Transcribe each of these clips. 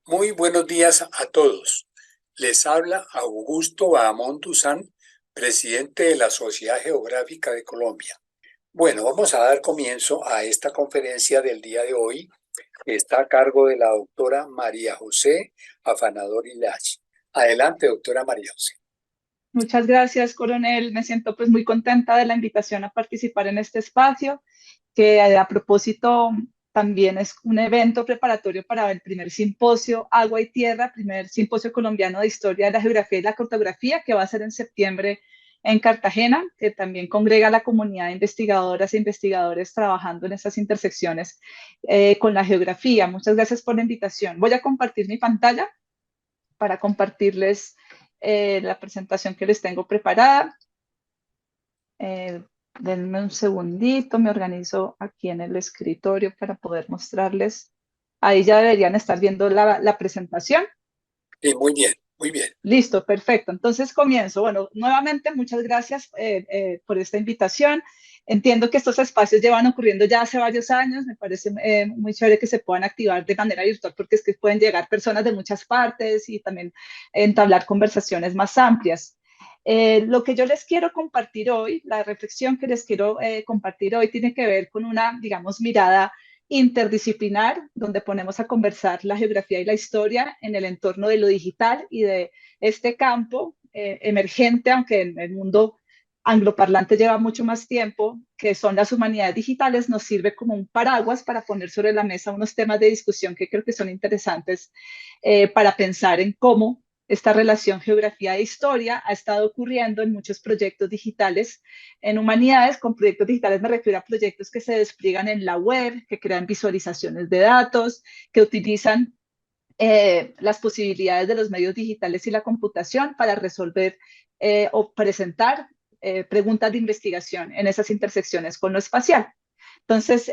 Muy buenos días a todos. Les habla Augusto Bahamón Duzán, presidente de la Sociedad Geográfica de Colombia. Bueno, vamos a dar comienzo a esta conferencia del día de hoy, que está a cargo de la doctora María José Afanador Ilachi. Adelante, doctora María José. Muchas gracias, coronel. Me siento pues muy contenta de la invitación a participar en este espacio, que a propósito también es un evento preparatorio para el primer simposio Agua y Tierra, primer simposio colombiano de historia de la geografía y la cartografía, que va a ser en septiembre en Cartagena, que también congrega a la comunidad de investigadoras e investigadores trabajando en estas intersecciones con la geografía. Muchas gracias por la invitación. Voy a compartir mi pantalla para compartirles la presentación que les tengo preparada. Eh, Denme un segundito, me organizo aquí en el escritorio para poder mostrarles. Ahí ya deberían estar viendo la presentación. Sí, muy bien, muy bien. Listo, perfecto. Entonces comienzo. Bueno, nuevamente muchas gracias por esta invitación. Entiendo que estos espacios llevan ocurriendo ya hace varios años. Me parece muy chévere que se puedan activar de manera virtual porque es que pueden llegar personas de muchas partes y también entablar conversaciones más amplias. Lo que yo les quiero compartir hoy, la reflexión que les quiero compartir hoy tiene que ver con una, digamos, mirada interdisciplinar, donde ponemos a conversar la geografía y la historia en el entorno de lo digital y de este campo emergente, aunque en el mundo angloparlante lleva mucho más tiempo, que son las humanidades digitales, nos sirve como un paraguas para poner sobre la mesa unos temas de discusión que creo que son interesantes para pensar en cómo esta relación geografía e historia ha estado ocurriendo en muchos proyectos digitales en humanidades. Con proyectos digitales me refiero a proyectos que se despliegan en la web, que crean visualizaciones de datos, que utilizan las posibilidades de los medios digitales y la computación para resolver o presentar preguntas de investigación en esas intersecciones con lo espacial. Entonces,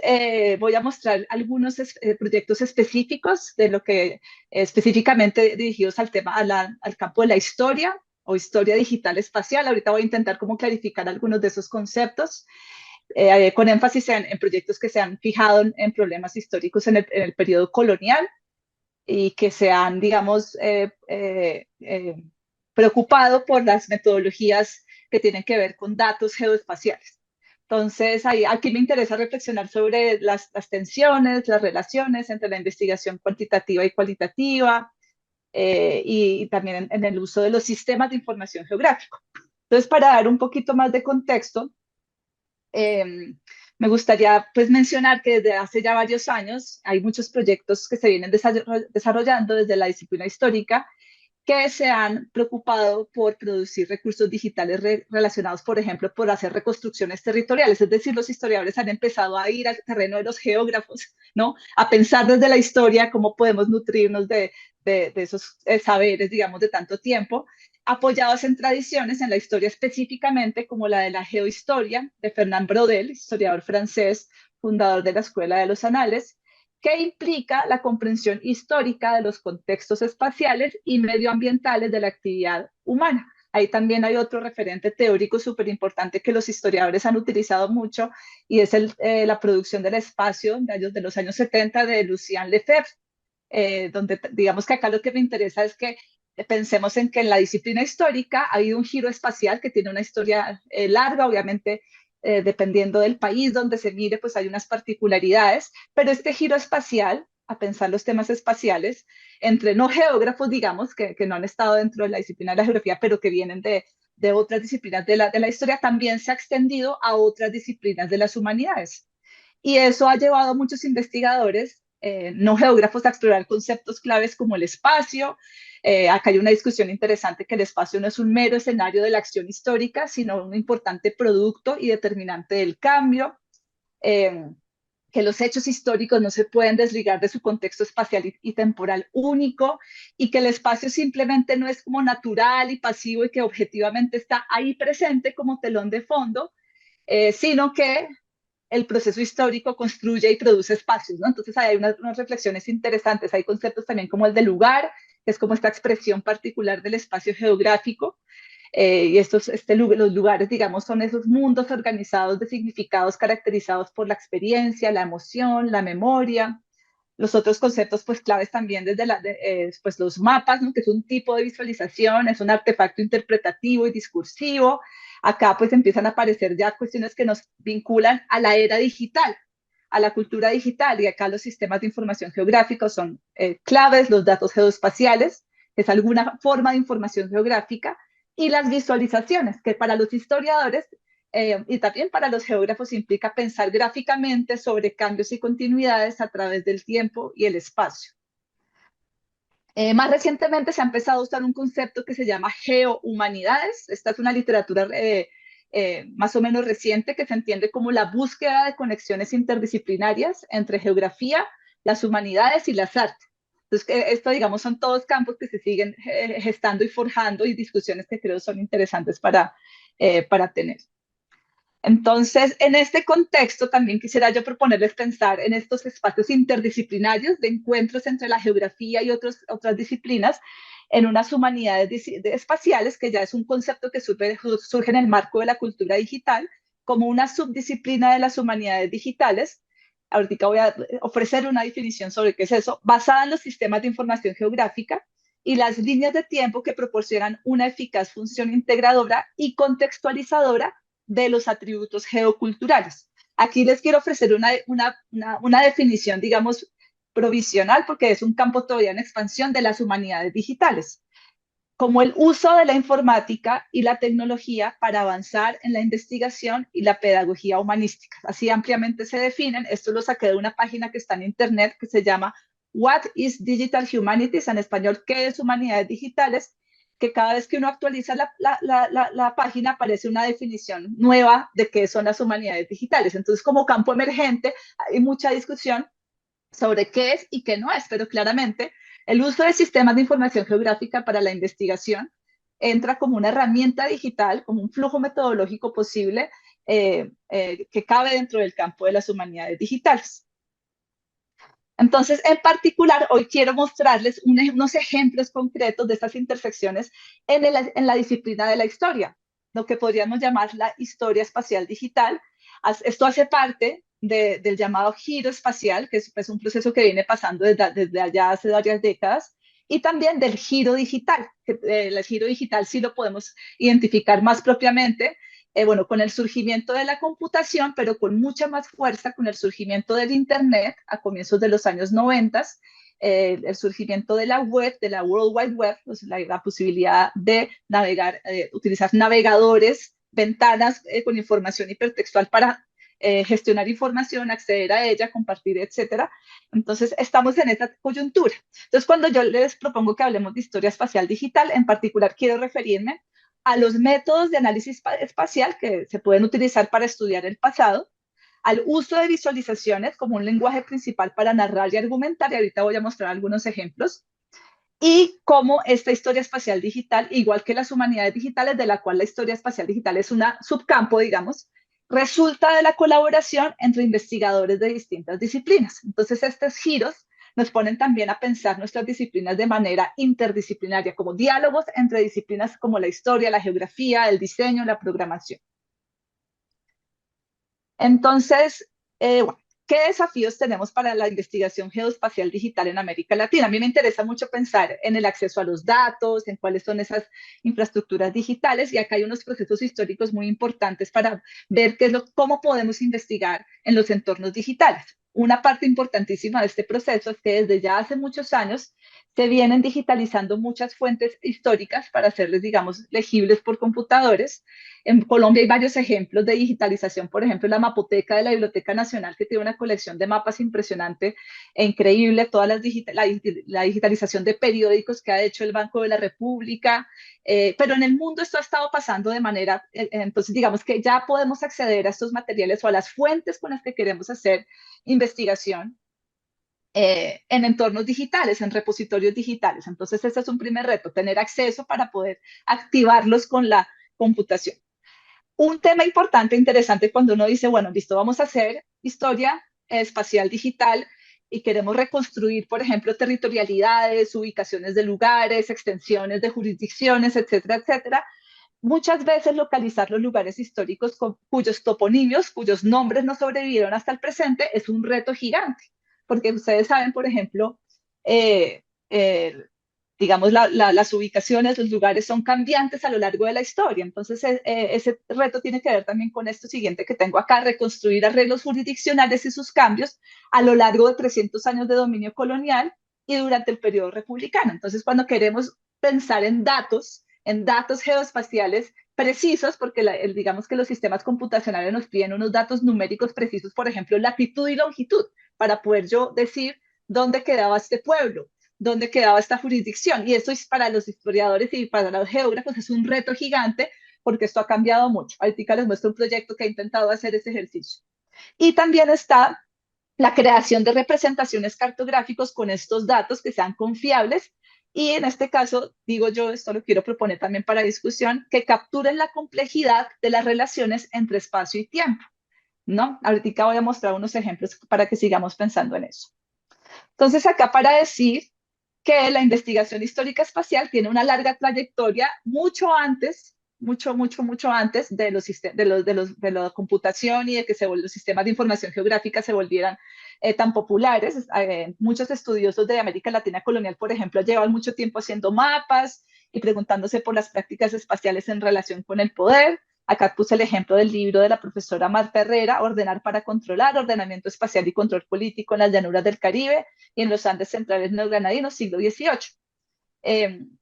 voy a mostrar algunos proyectos específicos de lo que específicamente dirigidos al tema, al campo de la historia o historia digital espacial. Ahorita voy a intentar cómo clarificar algunos de esos conceptos, con énfasis en proyectos que se han fijado en problemas históricos en el periodo colonial y que se han, digamos, preocupado por las metodologías que tienen que ver con datos geoespaciales. Entonces, aquí me interesa reflexionar sobre las tensiones, las relaciones entre la investigación cuantitativa y cualitativa, y también en el uso de los sistemas de información geográfico. Entonces, para dar un poquito más de contexto, eh, me gustaría pues mencionar que desde hace ya varios años hay muchos proyectos que se vienen desarrollando desde la disciplina histórica que se han preocupado por producir recursos digitales relacionados, por ejemplo, por hacer reconstrucciones territoriales. Es decir, los historiadores han empezado a ir al terreno de los geógrafos, ¿no? A pensar desde la historia cómo podemos nutrirnos de esos saberes, digamos, de tanto tiempo, apoyados en tradiciones, en la historia específicamente, como la de la geohistoria de Fernand Braudel, historiador francés, fundador de la Escuela de los Anales, que implica la comprensión histórica de los contextos espaciales y medioambientales de la actividad humana. Ahí también hay otro referente teórico súper importante que los historiadores han utilizado mucho y es la producción del espacio de los años 70 de Lucien Lefebvre, donde digamos que acá lo que me interesa es que pensemos en que en la disciplina histórica ha habido un giro espacial que tiene una historia larga, obviamente dependiendo del país donde se mire, pues hay unas particularidades, pero este giro espacial, a pensar los temas espaciales, entre no geógrafos, digamos, que no han estado dentro de la disciplina de la geografía, pero que vienen de otras disciplinas de la historia, también se ha extendido a otras disciplinas de las humanidades. Y eso ha llevado a muchos investigadores, no geógrafos, a explorar conceptos claves como el espacio. Acá hay una discusión interesante que el espacio no es un mero escenario de la acción histórica, sino un importante producto y determinante del cambio. Eh, que los hechos históricos no se pueden desligar de su contexto espacial y temporal único, y que el espacio simplemente no es como natural y pasivo y que objetivamente está ahí presente como telón de fondo, sino que el proceso histórico construye y produce espacios, ¿no? Entonces hay unas reflexiones interesantes, hay conceptos también como el de lugar, que es como esta expresión particular del espacio geográfico, y los lugares, digamos, son esos mundos organizados de significados caracterizados por la experiencia, la emoción, la memoria, Los otros conceptos pues claves también desde pues, los mapas, ¿no? Que es un tipo de visualización, es un artefacto interpretativo y discursivo. Acá pues empiezan a aparecer ya cuestiones que nos vinculan a la era digital, a la cultura digital, y acá los sistemas de información geográfica son claves, los datos geoespaciales, que es alguna forma de información geográfica, y las visualizaciones, que para los historiadores y también para los geógrafos implica pensar gráficamente sobre cambios y continuidades a través del tiempo y el espacio. Más recientemente se ha empezado a usar un concepto que se llama geohumanidades. Esta es una literatura más o menos reciente que se entiende como la búsqueda de conexiones interdisciplinarias entre geografía, las humanidades y las artes. Entonces, esto, digamos, son todos campos que se siguen gestando y forjando y discusiones que creo son interesantes para tener. Entonces, en este contexto, también quisiera yo proponerles pensar en estos espacios interdisciplinarios de encuentros entre la geografía y otras disciplinas en unas humanidades espaciales, que ya es un concepto que surge en el marco de la cultura digital, como una subdisciplina de las humanidades digitales. Ahorita voy a ofrecer una definición sobre qué es eso, basada en los sistemas de información geográfica y las líneas de tiempo que proporcionan una eficaz función integradora y contextualizadora de los atributos geoculturales. Aquí les quiero ofrecer una definición, digamos, provisional, porque es un campo todavía en expansión de las humanidades digitales, como el uso de la informática y la tecnología para avanzar en la investigación y la pedagogía humanística. Así ampliamente se definen. Esto lo saqué de una página que está en internet que se llama What is Digital Humanities, en español, ¿qué es humanidades digitales? Que cada vez que uno actualiza la página aparece una definición nueva de qué son las humanidades digitales. Entonces, como campo emergente, hay mucha discusión sobre qué es y qué no es, pero claramente el uso de sistemas de información geográfica para la investigación entra como una herramienta digital, como un flujo metodológico posible que cabe dentro del campo de las humanidades digitales. Entonces, en particular, hoy quiero mostrarles unos ejemplos concretos de estas intersecciones en la disciplina de la historia, lo que podríamos llamar la historia espacial digital. Esto hace parte del llamado giro espacial, que es pues, un proceso que viene pasando desde allá hace varias décadas, y también del giro digital. El giro digital sí lo podemos identificar más propiamente bueno, con el surgimiento de la computación, pero con mucha más fuerza con el surgimiento del Internet a comienzos de los años 90, el surgimiento de la web, de la World Wide Web, pues la posibilidad de navegar, utilizar navegadores, ventanas con información hipertextual para gestionar información, acceder a ella, compartir, etcétera. Entonces, estamos en esta coyuntura. Entonces, cuando yo les propongo que hablemos de historia espacial digital, en particular quiero referirme a los métodos de análisis espacial que se pueden utilizar para estudiar el pasado, al uso de visualizaciones como un lenguaje principal para narrar y argumentar, y ahorita voy a mostrar algunos ejemplos, y cómo esta historia espacial digital, igual que las humanidades digitales, de la cual la historia espacial digital es un subcampo, digamos, resulta de la colaboración entre investigadores de distintas disciplinas. Entonces, estos giros nos ponen también a pensar nuestras disciplinas de manera interdisciplinaria, como diálogos entre disciplinas como la historia, la geografía, el diseño, la programación. Entonces, bueno, ¿qué desafíos tenemos para la investigación geoespacial digital en América Latina? A mí me interesa mucho pensar en el acceso a los datos, en cuáles son esas infraestructuras digitales, y acá hay unos procesos históricos muy importantes para ver cómo podemos investigar en los entornos digitales. Una parte importantísima de este proceso es que desde ya hace muchos años se vienen digitalizando muchas fuentes históricas para hacerles, digamos, legibles por computadores. En Colombia hay varios ejemplos de digitalización, por ejemplo, la Mapoteca de la Biblioteca Nacional, que tiene una colección de mapas impresionante e increíble, toda la digitalización de periódicos que ha hecho el Banco de la República, pero en el mundo esto ha estado pasando de manera, entonces digamos que ya podemos acceder a estos materiales o a las fuentes con las que queremos hacer investigación en entornos digitales, en repositorios digitales. Entonces, ese es un primer reto, tener acceso para poder activarlos con la computación. Un tema importante, interesante, cuando uno dice, bueno, listo, vamos a hacer historia espacial digital y queremos reconstruir, por ejemplo, territorialidades, ubicaciones de lugares, extensiones de jurisdicciones, etcétera, etcétera. Muchas veces localizar los lugares históricos cuyos toponimios, cuyos nombres no sobrevivieron hasta el presente, es un reto gigante, porque ustedes saben, por ejemplo, eh, eh, digamos, las ubicaciones, los lugares son cambiantes a lo largo de la historia. Entonces, ese reto tiene que ver también con esto siguiente que tengo acá, reconstruir arreglos jurisdiccionales y sus cambios a lo largo de 300 años de dominio colonial y durante el periodo republicano. Entonces, cuando queremos pensar en datos geoespaciales precisos, porque digamos que los sistemas computacionales nos piden unos datos numéricos precisos, por ejemplo, latitud y longitud, para poder yo decir dónde quedaba este pueblo, dónde quedaba esta jurisdicción. Y esto es para los historiadores y para los geógrafos es un reto gigante porque esto ha cambiado mucho. Ahorita les muestro un proyecto que ha intentado hacer ese ejercicio. Y también está la creación de representaciones cartográficos con estos datos que sean confiables. Y en este caso, digo yo, esto lo quiero proponer también para discusión, que capturen la complejidad de las relaciones entre espacio y tiempo, ¿no? Ahorita voy a mostrar unos ejemplos para que sigamos pensando en eso. Entonces, acá para decir que la investigación histórica espacial tiene una larga trayectoria mucho antes, mucho antes de de la computación y de que los sistemas de información geográfica se volvieran tan populares. Muchos estudiosos de América Latina colonial, por ejemplo, llevan mucho tiempo haciendo mapas y preguntándose por las prácticas espaciales en relación con el poder. Acá puse el ejemplo del libro de la profesora Marta Herrera, Ordenar para Controlar, Ordenamiento Espacial y Control Político en las Llanuras del Caribe y en los Andes Centrales Neogranadinos, siglo XVIII.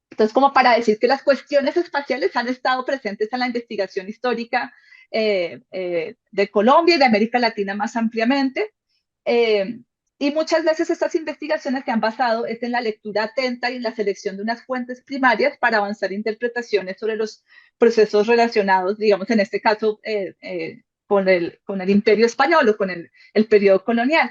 Entonces, como para decir que las cuestiones espaciales han estado presentes en la investigación histórica de Colombia y de América Latina más ampliamente. Eh, y muchas veces estas investigaciones se han basado es en la lectura atenta y en la selección de unas fuentes primarias para avanzar interpretaciones sobre los procesos relacionados, digamos, en este caso, con el imperio español o con el periodo colonial.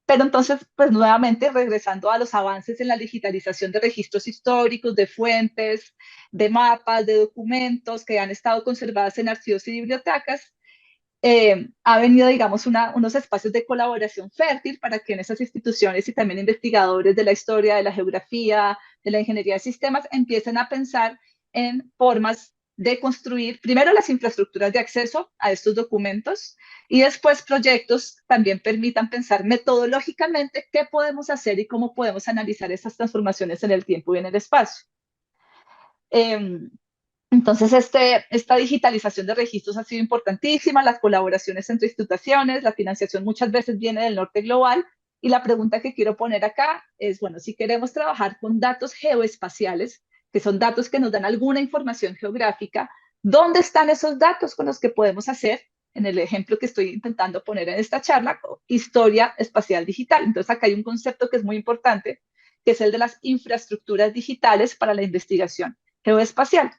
Pero entonces, pues nuevamente, regresando a los avances en la digitalización de registros históricos, de fuentes, de mapas, de documentos que han estado conservadas en archivos y bibliotecas, ha venido, digamos, unos espacios de colaboración fértil para que en esas instituciones y también investigadores de la historia, de la geografía, de la ingeniería de sistemas, empiecen a pensar en formas de construir primero las infraestructuras de acceso a estos documentos y después proyectos también permitan pensar metodológicamente qué podemos hacer y cómo podemos analizar estas transformaciones en el tiempo y en el espacio. Entonces, esta digitalización de registros ha sido importantísima, las colaboraciones entre instituciones, la financiación muchas veces viene del norte global, y la pregunta que quiero poner acá es, bueno, si queremos trabajar con datos geoespaciales, que son datos que nos dan alguna información geográfica, ¿dónde están esos datos con los que podemos hacer, en el ejemplo que estoy intentando poner en esta charla, historia espacial digital? Entonces, acá hay un concepto que es muy importante, que es el de las infraestructuras digitales para la investigación geoespacial.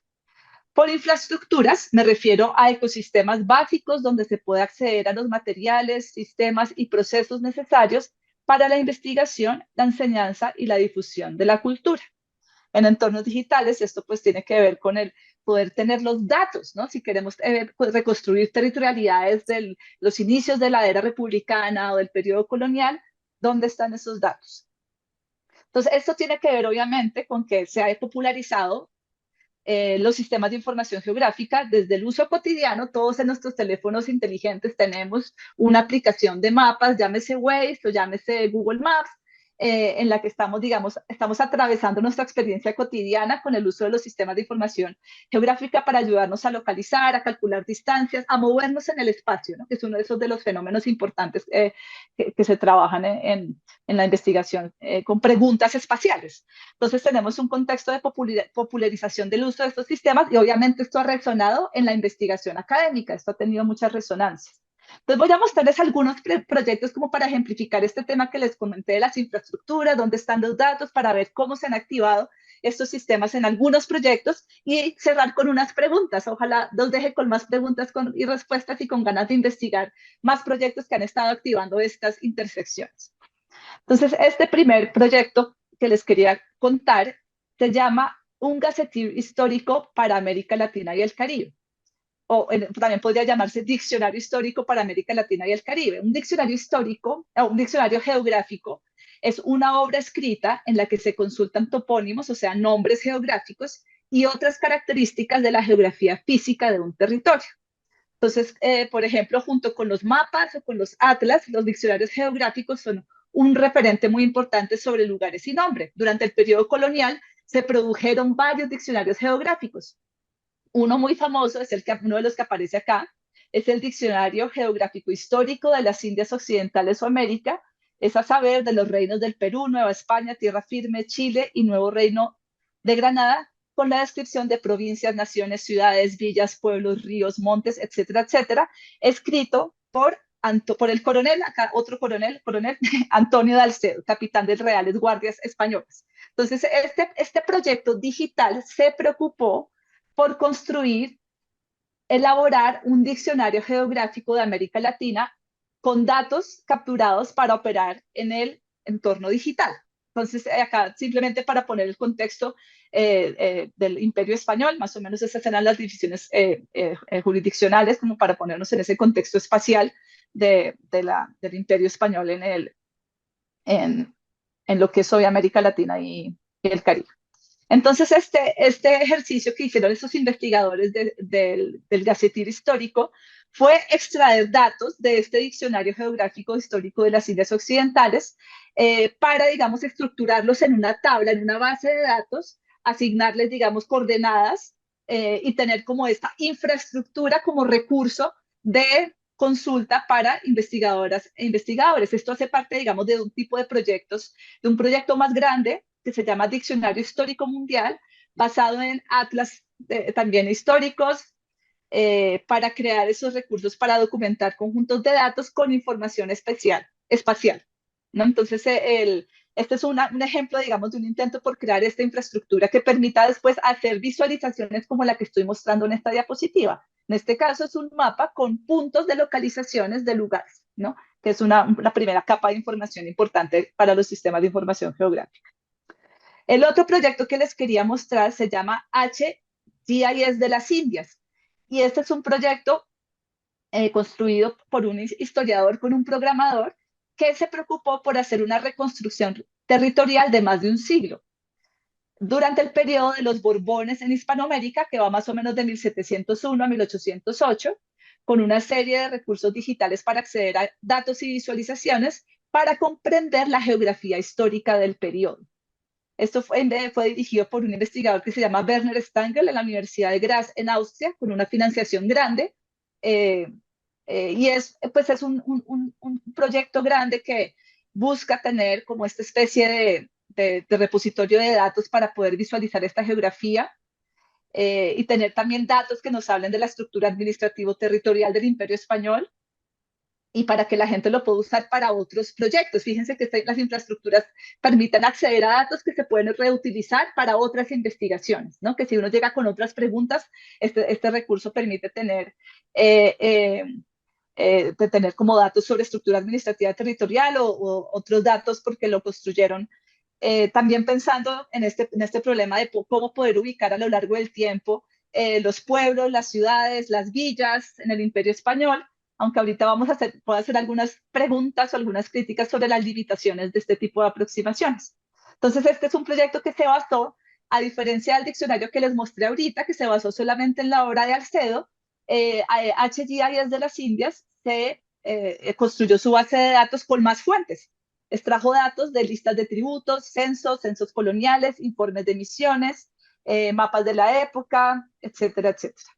Por infraestructuras me refiero a ecosistemas básicos donde se puede acceder a los materiales, sistemas y procesos necesarios para la investigación, la enseñanza y la difusión de la cultura. En entornos digitales, esto pues tiene que ver con el poder tener los datos, ¿no? Si queremos pues, reconstruir territorialidades de los inicios de la era republicana o del periodo colonial, ¿dónde están esos datos? Entonces, esto tiene que ver obviamente con que se ha popularizado los sistemas de información geográfica desde el uso cotidiano. Todos en nuestros teléfonos inteligentes tenemos una aplicación de mapas, llámese Waze o llámese Google Maps, en la que estamos, digamos, estamos atravesando nuestra experiencia cotidiana con el uso de los sistemas de información geográfica para ayudarnos a localizar, a calcular distancias, a movernos en el espacio, ¿no? Que es uno de esos de los fenómenos importantes que se trabajan en la investigación con preguntas espaciales. Entonces tenemos un contexto de popularización del uso de estos sistemas y obviamente esto ha resonado en la investigación académica, esto ha tenido muchas resonancias. Entonces voy a mostrarles algunos proyectos como para ejemplificar este tema que les comenté de las infraestructuras, dónde están los datos, para ver cómo se han activado estos sistemas en algunos proyectos y cerrar con unas preguntas. Ojalá los deje con más preguntas y respuestas y con ganas de investigar más proyectos que han estado activando estas intersecciones. Entonces, este primer proyecto que les quería contar se llama Un gacetillo histórico para América Latina y el Caribe. O también podría llamarse Diccionario Histórico para América Latina y el Caribe. Un diccionario histórico, un diccionario geográfico, es una obra escrita en la que se consultan topónimos, o sea, nombres geográficos y otras características de la geografía física de un territorio. Entonces, por ejemplo, junto con los mapas o con los atlas, los diccionarios geográficos son un referente muy importante sobre lugares sin nombre. Durante el periodo colonial se produjeron varios diccionarios geográficos. Uno muy famoso es uno de los que aparece acá, es el Diccionario Geográfico Histórico de las Indias Occidentales o América, es a saber de los reinos del Perú, Nueva España, Tierra Firme, Chile y Nuevo Reino de Granada, con la descripción de provincias, naciones, ciudades, villas, pueblos, ríos, montes, etcétera, etcétera, escrito por el coronel, acá otro coronel Antonio Dalcedo, capitán de Reales Guardias Españolas. Entonces, este proyecto digital se preocupó por construir, elaborar un diccionario geográfico de América Latina con datos capturados para operar en el entorno digital. Entonces, acá simplemente para poner el contexto del Imperio Español, más o menos esas eran las divisiones jurisdiccionales, como para ponernos en ese contexto espacial del Imperio Español en lo que es hoy América Latina y el Caribe. Entonces, este ejercicio que hicieron estos investigadores del Gacetir Histórico fue extraer datos de este diccionario geográfico histórico de las Indias Occidentales para, digamos, estructurarlos en una tabla, en una base de datos, asignarles, digamos, coordenadas y tener como esta infraestructura como recurso de consulta para investigadoras e investigadores. Esto hace parte, digamos, de un tipo de proyectos, de un proyecto más grande que se llama Diccionario Histórico Mundial, basado en atlas también históricos, para crear esos recursos para documentar conjuntos de datos con información espacial, ¿no? Entonces, este es un ejemplo, digamos, de un intento por crear esta infraestructura que permita después hacer visualizaciones como la que estoy mostrando en esta diapositiva. En este caso es un mapa con puntos de localizaciones de lugares, ¿no? Que es una primera capa de información importante para los sistemas de información geográfica. El otro proyecto que les quería mostrar se llama HGIS de las Indias. Y este es un proyecto construido por un historiador con un programador que se preocupó por hacer una reconstrucción territorial de más de un siglo. Durante el periodo de los Borbones en Hispanoamérica, que va más o menos de 1701 a 1808, con una serie de recursos digitales para acceder a datos y visualizaciones para comprender la geografía histórica del periodo. Esto fue dirigido por un investigador que se llama Werner Stangl en la Universidad de Graz en Austria, con una financiación grande. Y es un proyecto grande que busca tener como esta especie de repositorio de datos para poder visualizar esta geografía y tener también datos que nos hablen de la estructura administrativo-territorial del Imperio Español y para que la gente lo pueda usar para otros proyectos. Fíjense que las infraestructuras permiten acceder a datos que se pueden reutilizar para otras investigaciones, ¿no? Que si uno llega con otras preguntas, este recurso permite tener de tener como datos sobre estructura administrativa territorial o otros datos porque lo construyeron. También pensando en este problema de cómo poder ubicar a lo largo del tiempo los pueblos, las ciudades, las villas en el Imperio Español, aunque ahorita puedo hacer algunas preguntas o algunas críticas sobre las limitaciones de este tipo de aproximaciones. Entonces, este es un proyecto que se basó, a diferencia del diccionario que les mostré ahorita, que se basó solamente en la obra de Alcedo, HGIS de las Indias construyó su base de datos con más fuentes. Extrajo datos de listas de tributos, censos coloniales, informes de emisiones, mapas de la época, etcétera, etcétera.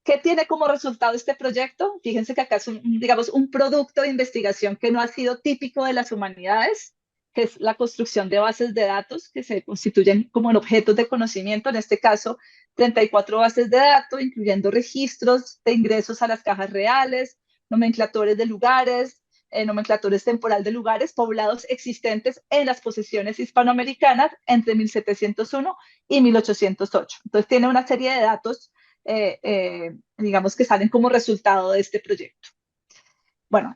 ¿Qué tiene como resultado este proyecto? Fíjense que acá es digamos, un producto de investigación que no ha sido típico de las humanidades, que es la construcción de bases de datos que se constituyen como en objetos de conocimiento, en este caso 34 bases de datos, incluyendo registros de ingresos a las cajas reales, nomenclatores de lugares, nomenclatores temporal de lugares poblados existentes en las posesiones hispanoamericanas entre 1701 y 1808. Entonces tiene una serie de datos digamos que salen como resultado de este proyecto. Bueno,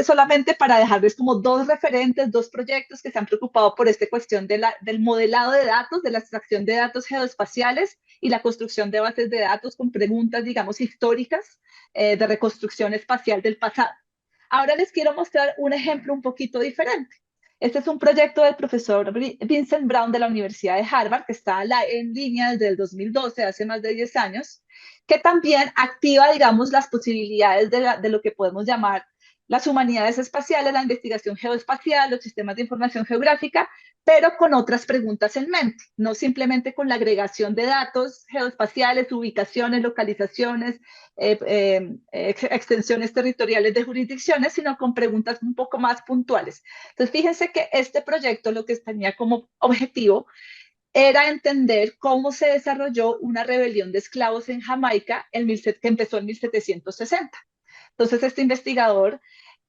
solamente para dejarles como dos referentes, dos proyectos que se han preocupado por esta cuestión del modelado de datos, de la extracción de datos geoespaciales y la construcción de bases de datos con preguntas, digamos, históricas de reconstrucción espacial del pasado. Ahora les quiero mostrar un ejemplo un poquito diferente. Este es un proyecto del profesor Vincent Brown de la Universidad de Harvard, que está en línea desde el 2012, hace más de 10 años, que también activa, digamos, las posibilidades de lo que podemos llamar las humanidades espaciales, la investigación geoespacial, los sistemas de información geográfica, pero con otras preguntas en mente, no simplemente con la agregación de datos geoespaciales, ubicaciones, localizaciones, extensiones territoriales de jurisdicciones, sino con preguntas un poco más puntuales. Entonces, fíjense que este proyecto lo que tenía como objetivo era entender cómo se desarrolló una rebelión de esclavos en Jamaica que empezó en 1760. Entonces, este investigador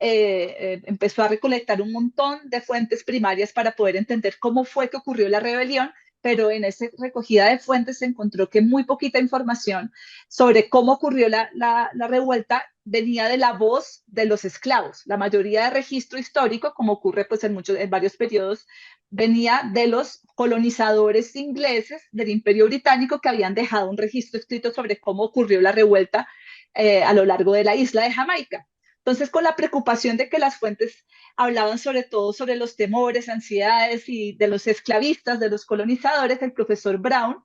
empezó a recolectar un montón de fuentes primarias para poder entender cómo fue que ocurrió la rebelión, pero en esa recogida de fuentes se encontró que muy poquita información sobre cómo ocurrió la revuelta venía de la voz de los esclavos. La mayoría de registro histórico, como ocurre pues, en varios periodos, venía de los colonizadores ingleses del Imperio Británico que habían dejado un registro escrito sobre cómo ocurrió la revuelta a lo largo de la isla de Jamaica. Entonces, con la preocupación de que las fuentes hablaban sobre todo sobre los temores, ansiedades y de los esclavistas, de los colonizadores, el profesor Brown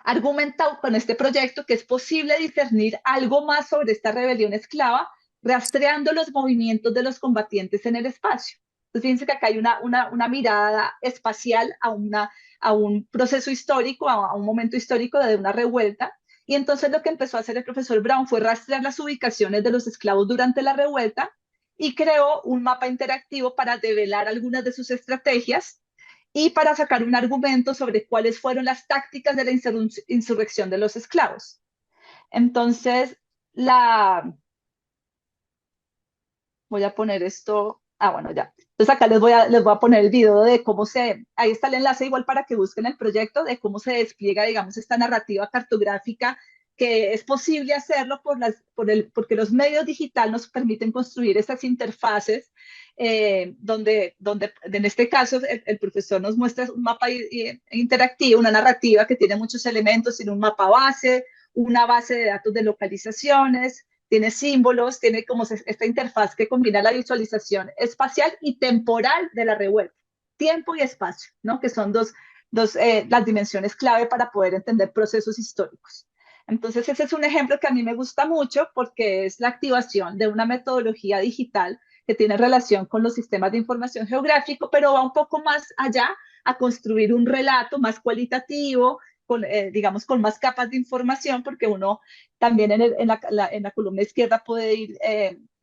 argumentado con este proyecto que es posible discernir algo más sobre esta rebelión esclava rastreando los movimientos de los combatientes en el espacio. Entonces, fíjense que acá hay una mirada espacial a un proceso histórico, a un momento histórico de una revuelta. Y entonces lo que empezó a hacer el profesor Brown fue rastrear las ubicaciones de los esclavos durante la revuelta y creó un mapa interactivo para develar algunas de sus estrategias y para sacar un argumento sobre cuáles fueron las tácticas de la insurrección de los esclavos. Entonces, voy a poner esto, bueno, ya. Entonces acá les voy a poner el video de cómo ahí está el enlace igual para que busquen el proyecto, de cómo se despliega, digamos, esta narrativa cartográfica, que es posible hacerlo porque los medios digitales nos permiten construir estas interfaces donde en este caso el profesor nos muestra un mapa interactivo, una narrativa que tiene muchos elementos, tiene un mapa base, una base de datos de localizaciones, tiene símbolos, tiene como esta interfaz que combina la visualización espacial y temporal de la revuelta, tiempo y espacio, ¿no? Que son las dimensiones clave para poder entender procesos históricos. Entonces, ese es un ejemplo que a mí me gusta mucho porque es la activación de una metodología digital que tiene relación con los sistemas de información geográfico, pero va un poco más allá a construir un relato más cualitativo, digamos, con más capas de información, porque uno también en la columna izquierda puede ir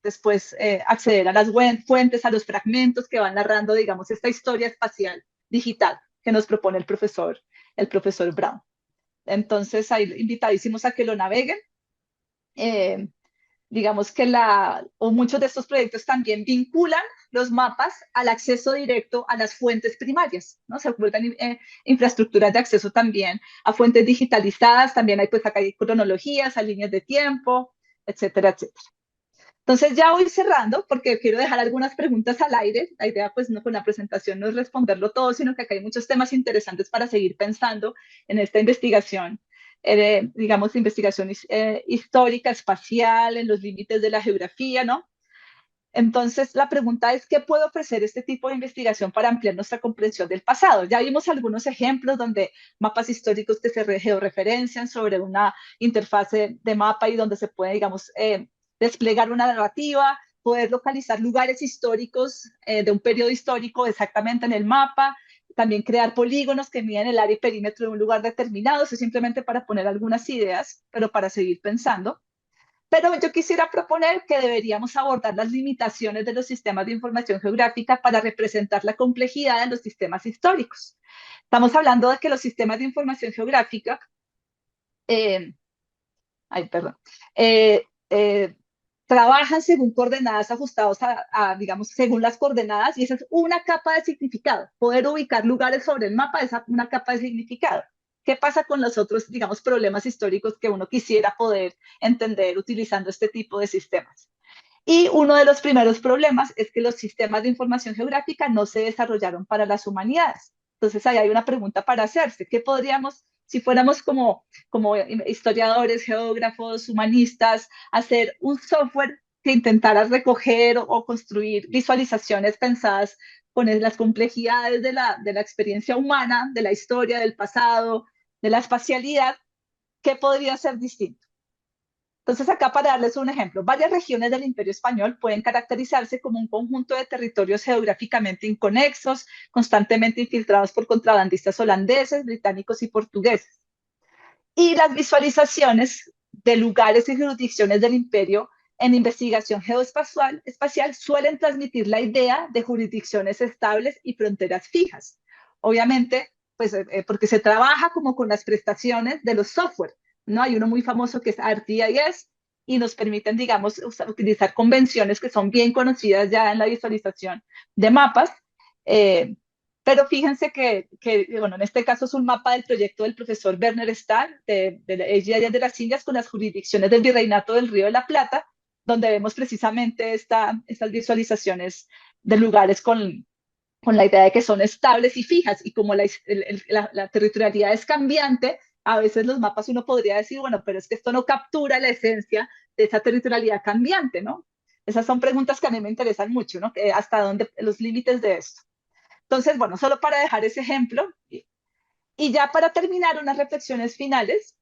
después acceder a las fuentes, a los fragmentos que van narrando, digamos, esta historia espacial digital que nos propone el profesor Brown. Entonces, ahí invitadísimos a que lo naveguen. Digamos que muchos de estos proyectos también vinculan los mapas al acceso directo a las fuentes primarias, ¿no? Se vuelven infraestructuras de acceso también a fuentes digitalizadas, también hay pues acá hay cronologías, a líneas de tiempo, etcétera, etcétera. Entonces ya voy cerrando porque quiero dejar algunas preguntas al aire. La idea pues no, con la presentación no es responderlo todo, sino que acá hay muchos temas interesantes para seguir pensando en esta investigación, digamos, investigación histórica, espacial, en los límites de la geografía, ¿no? Entonces, la pregunta es, ¿qué puede ofrecer este tipo de investigación para ampliar nuestra comprensión del pasado? Ya vimos algunos ejemplos donde mapas históricos que se georreferencian sobre una interfase de mapa y donde se puede, digamos, desplegar una narrativa, poder localizar lugares históricos de un periodo histórico exactamente en el mapa, también crear polígonos que miden el área y perímetro de un lugar determinado, eso es simplemente para poner algunas ideas, pero para seguir pensando. Pero yo quisiera proponer que deberíamos abordar las limitaciones de los sistemas de información geográfica para representar la complejidad de los sistemas históricos. Estamos hablando de que los sistemas de información geográfica, eh, perdón, eh, eh, trabajan según coordenadas ajustados digamos, según las coordenadas, y esa es una capa de significado. Poder ubicar lugares sobre el mapa es una capa de significado. ¿Qué pasa con los otros, digamos, problemas históricos que uno quisiera poder entender utilizando este tipo de sistemas? Y uno de los primeros problemas es que los sistemas de información geográfica no se desarrollaron para las humanidades. Entonces, ahí hay una pregunta para hacerse. ¿Qué podríamos, si fuéramos como historiadores, geógrafos, humanistas, hacer un software que intentara recoger o construir visualizaciones pensadas con las complejidades de la experiencia humana, de la historia, del pasado, de la espacialidad? ¿Qué podría ser distinto? Entonces, acá para darles un ejemplo, varias regiones del Imperio Español pueden caracterizarse como un conjunto de territorios geográficamente inconexos, constantemente infiltrados por contrabandistas holandeses, británicos y portugueses. Y las visualizaciones de lugares y jurisdicciones del imperio en investigación geoespacial suelen transmitir la idea de jurisdicciones estables y fronteras fijas. Obviamente, pues porque se trabaja como con las prestaciones de los software, ¿no? Hay uno muy famoso que es ArcGIS y nos permiten, digamos, utilizar convenciones que son bien conocidas ya en la visualización de mapas. Eh, pero fíjense bueno, en este caso es un mapa del proyecto del profesor Werner Stahl, de la AGI de las Indias, con las jurisdicciones del Virreinato del Río de la Plata, donde vemos precisamente estas visualizaciones de lugares con la idea de que son estables y fijas, y como la territorialidad es cambiante, a veces los mapas uno podría decir, bueno, pero es que esto no captura la esencia de esa territorialidad cambiante, ¿no? Esas son preguntas que a mí me interesan mucho, ¿no? ¿Hasta dónde los límites de esto? Entonces, bueno, solo para dejar ese ejemplo y ya para terminar unas reflexiones finales,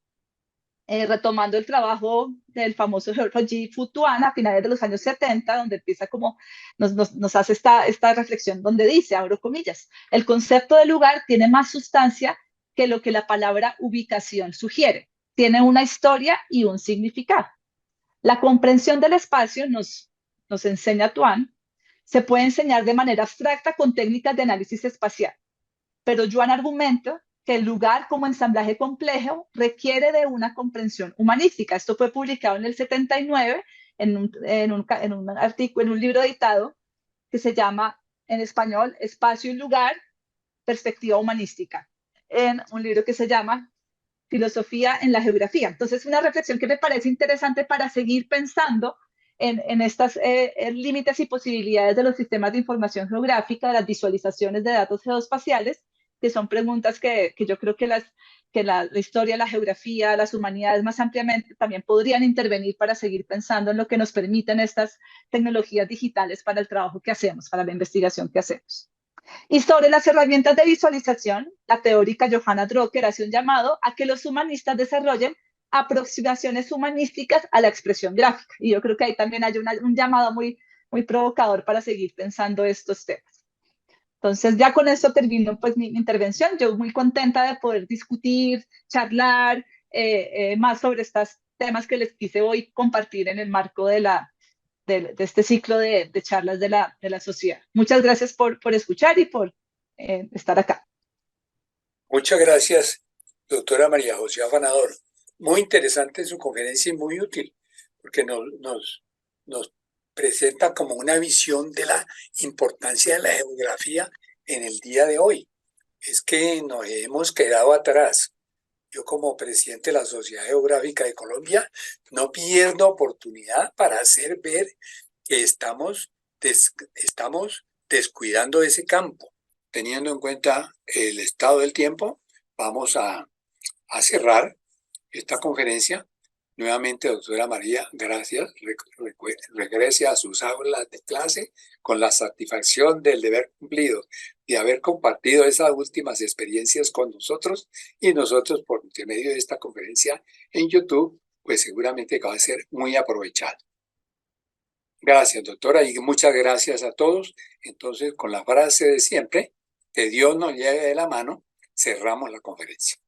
retomando el trabajo del famoso geógrafo G. Futuan a finales de los años 70, donde empieza como nos hace esta reflexión donde dice, abro comillas, el concepto de lugar tiene más sustancia que lo que la palabra ubicación sugiere. Tiene una historia y un significado. La comprensión del espacio, nos enseña Tuan, se puede enseñar de manera abstracta con técnicas de análisis espacial, pero Yuan argumenta que el lugar como ensamblaje complejo requiere de una comprensión humanística. Esto fue publicado en el 79 en un artículo, en un libro editado que se llama en español Espacio y Lugar, Perspectiva Humanística, en un libro que se llama Filosofía en la Geografía. Entonces, una reflexión que me parece interesante para seguir pensando en estos límites y posibilidades de los sistemas de información geográfica, de las visualizaciones de datos geoespaciales, que son preguntas que yo creo que la historia, la geografía, las humanidades más ampliamente también podrían intervenir para seguir pensando en lo que nos permiten estas tecnologías digitales para el trabajo que hacemos, para la investigación que hacemos. Y sobre las herramientas de visualización, la teórica Johanna Drucker hace un llamado a que los humanistas desarrollen aproximaciones humanísticas a la expresión gráfica. Y yo creo que ahí también hay un llamado muy provocador para seguir pensando estos temas. Entonces, ya con esto termino pues mi intervención. Yo muy contenta de poder discutir, charlar más sobre estos temas que les quise hoy compartir en el marco de este ciclo de charlas de la sociedad. Muchas gracias por escuchar y por estar acá. Muchas gracias, doctora María José Afanador. Muy interesante su conferencia y muy útil, porque nos presenta como una visión de la importancia de la geografía en el día de hoy. Es que nos hemos quedado atrás. Yo como presidente de la Sociedad Geográfica de Colombia no pierdo oportunidad para hacer ver que estamos descuidando ese campo. Teniendo en cuenta el estado del tiempo, vamos a cerrar esta conferencia. Nuevamente, doctora María, gracias. Regrese a sus aulas de clase con la satisfacción del deber cumplido, de haber compartido esas últimas experiencias con nosotros y nosotros por intermedio de esta conferencia en YouTube, pues seguramente va a ser muy aprovechado. Gracias, doctora, y muchas gracias a todos. Entonces, con la frase de siempre, que Dios nos lleve de la mano, cerramos la conferencia.